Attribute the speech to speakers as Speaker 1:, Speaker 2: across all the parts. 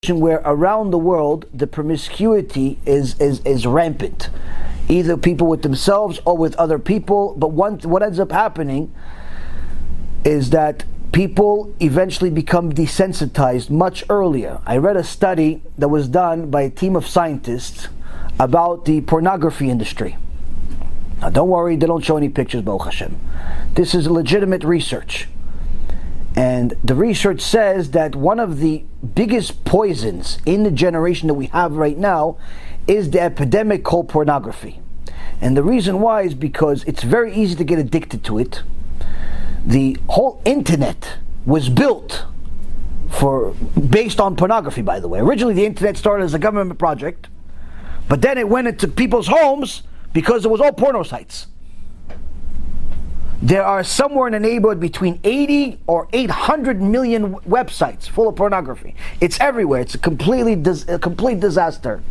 Speaker 1: where around the world the promiscuity is rampant, either people with themselves or with other people. But what ends up happening is that people eventually become desensitized much earlier. I read a study that was done by a team of scientists about the pornography industry. Now don't worry, they don't show any pictures, Baruch Hashem. This is legitimate research. And the research says that one of the biggest poisons in the generation that we have right now is the epidemic called pornography. And the reason why is because it's very easy to get addicted to it. The whole internet was built based on pornography, by the way. Originally the internet started as a government project, but then it went into people's homes because it was all porno sites. There are somewhere in the neighborhood between 80 or 800 million websites full of pornography. It's everywhere. It's a complete disaster.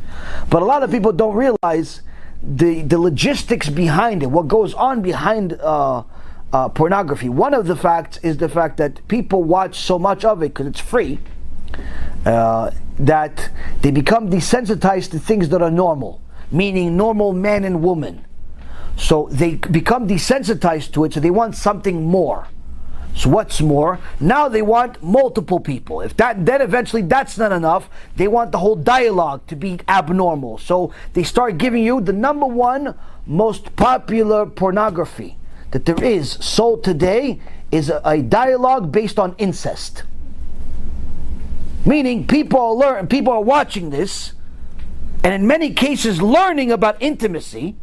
Speaker 1: But a lot of people don't realize the logistics behind it, what goes on behind pornography. One of the facts is the fact that people watch so much of it because it's free, that they become desensitized to things that are normal, meaning normal man and woman. So they become desensitized to it, so they want something more. So what's more? Now they want multiple people. Then eventually that's not enough, they want the whole dialogue to be abnormal. So they start giving you the number one most popular pornography that there is sold today is a dialogue based on incest. Meaning people are watching this, and in many cases learning about intimacy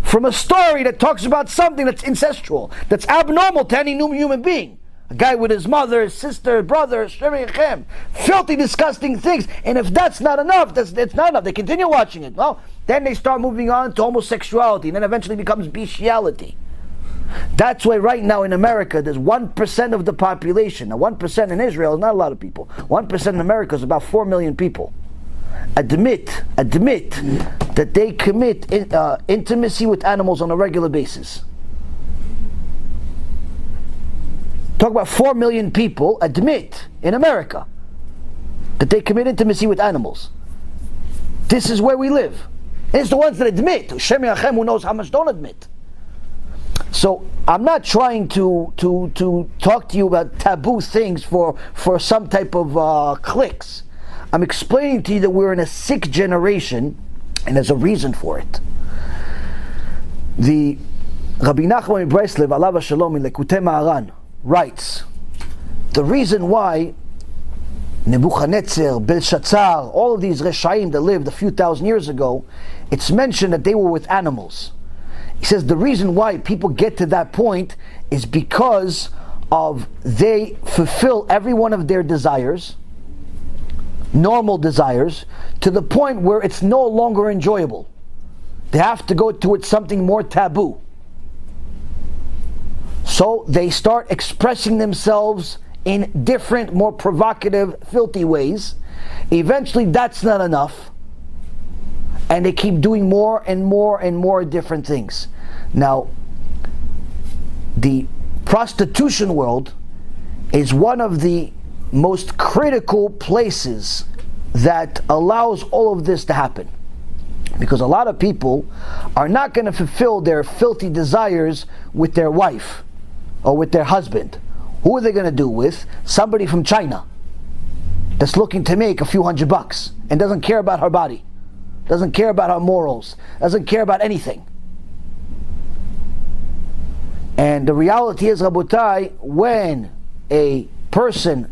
Speaker 1: from a story that talks about something that's incestual, that's abnormal to any new human being. A guy with his mother, his sister, brother, filthy, disgusting things. And if that's not enough, that's not enough. They continue watching it. Well, then they start moving on to homosexuality, and then eventually becomes bestiality. That's why right now in America there's 1% of the population. Now 1% in Israel is not a lot of people. 1% in America is about 4 million people. Admit that they commit intimacy with animals on a regular basis. Talk about 4 million people admit in America that they commit intimacy with animals. This is where we live. And it's the ones that admit. Shem Yachem, who knows how much don't admit. So I'm not trying to talk to you about taboo things for some type of clicks. I'm explaining to you that we're in a sick generation, and there's a reason for it. The Rabbi Nachman Breslev, Alav Shalom, in Lekutei Moharan, writes, the reason why Nebuchadnezzar, Belshazzar, all of these Reshaim that lived a few thousand years ago, it's mentioned that they were with animals. He says the reason why people get to that point is because of they fulfill every one of their desires, normal desires, to the point where it's no longer enjoyable. They have to go towards something more taboo. So they start expressing themselves in different, more provocative, filthy ways. Eventually that's not enough, and they keep doing more and more and more different things. Now, the prostitution world is one of the most critical places that allows all of this to happen, because a lot of people are not going to fulfill their filthy desires with their wife or with their husband. Who are they going to do with? Somebody from China that's looking to make a few $100 and doesn't care about her body, doesn't care about her morals, doesn't care about anything. And the reality is, Rabotai, when a person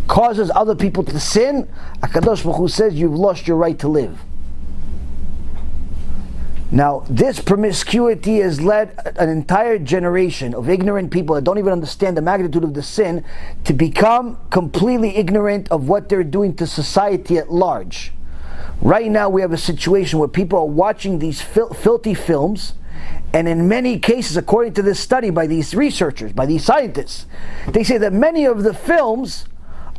Speaker 1: causes other people to sin, HaKadosh Baruch Hu says you've lost your right to live. Now, this promiscuity has led an entire generation of ignorant people that don't even understand the magnitude of the sin to become completely ignorant of what they're doing to society at large. Right now we have a situation where people are watching these filthy films, and in many cases, according to this study by these researchers, by these scientists, they say that many of the films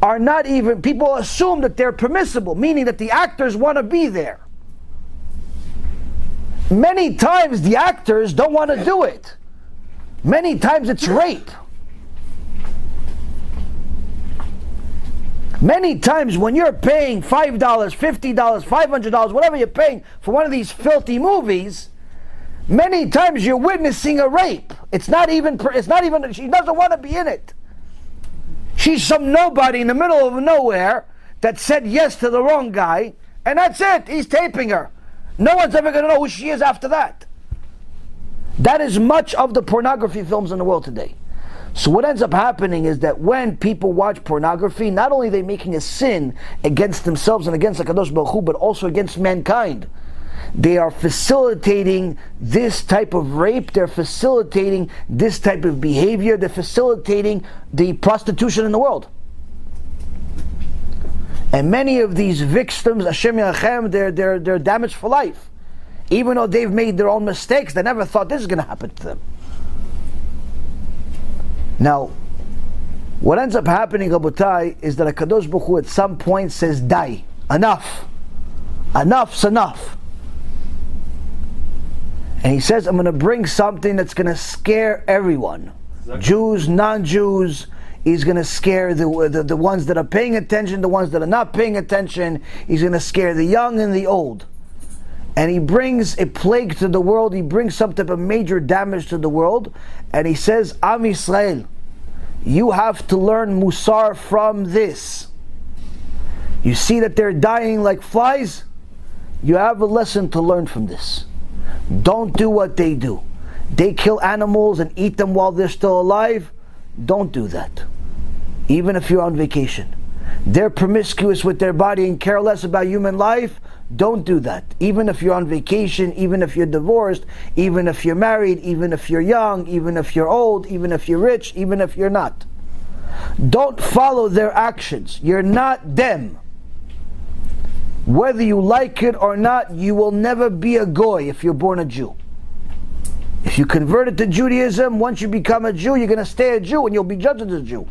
Speaker 1: are not even, people assume that they're permissible, meaning that the actors want to be there. Many times the actors don't want to do it. Many times it's rape. Many times when you're paying $5, $50, $500, whatever you're paying for one of these filthy movies, many times you're witnessing a rape. It's not even, she doesn't want to be in it. She's some nobody in the middle of nowhere that said yes to the wrong guy, and that's it. He's taping her. No one's ever going to know who she is after that. That is much of the pornography films in the world today. So what ends up happening is that when people watch pornography, not only are they making a sin against themselves and against HaKadosh Baruch Hu, but also against mankind. They are facilitating this type of rape, they're facilitating this type of behavior, they're facilitating the prostitution in the world. And many of these victims, Hashem Yachem, they're damaged for life. Even though they've made their own mistakes, they never thought this is going to happen to them. Now, what ends up happening, Rabotai, is that HaKadosh Baruch Hu at some point says, "Die, enough. Enough's enough." And he says, "I'm going to bring something that's going to scare everyone. Jews, non-Jews. He's going to scare the ones that are paying attention, the ones that are not paying attention. He's going to scare the young and the old." And he brings a plague to the world. He brings some type of major damage to the world. And he says, Am Yisrael, you have to learn Musar from this. You see that they're dying like flies? You have a lesson to learn from this. Don't do what they do. They kill animals and eat them while they're still alive. Don't do that. Even if you're on vacation. They're promiscuous with their body and care less about human life. Don't do that. Even if you're on vacation, even if you're divorced, even if you're married, even if you're young, even if you're old, even if you're rich, even if you're not. Don't follow their actions. You're not them. Whether you like it or not, you will never be a goy if you're born a Jew. If you converted to Judaism, once you become a Jew, you're going to stay a Jew and you'll be judged as a Jew.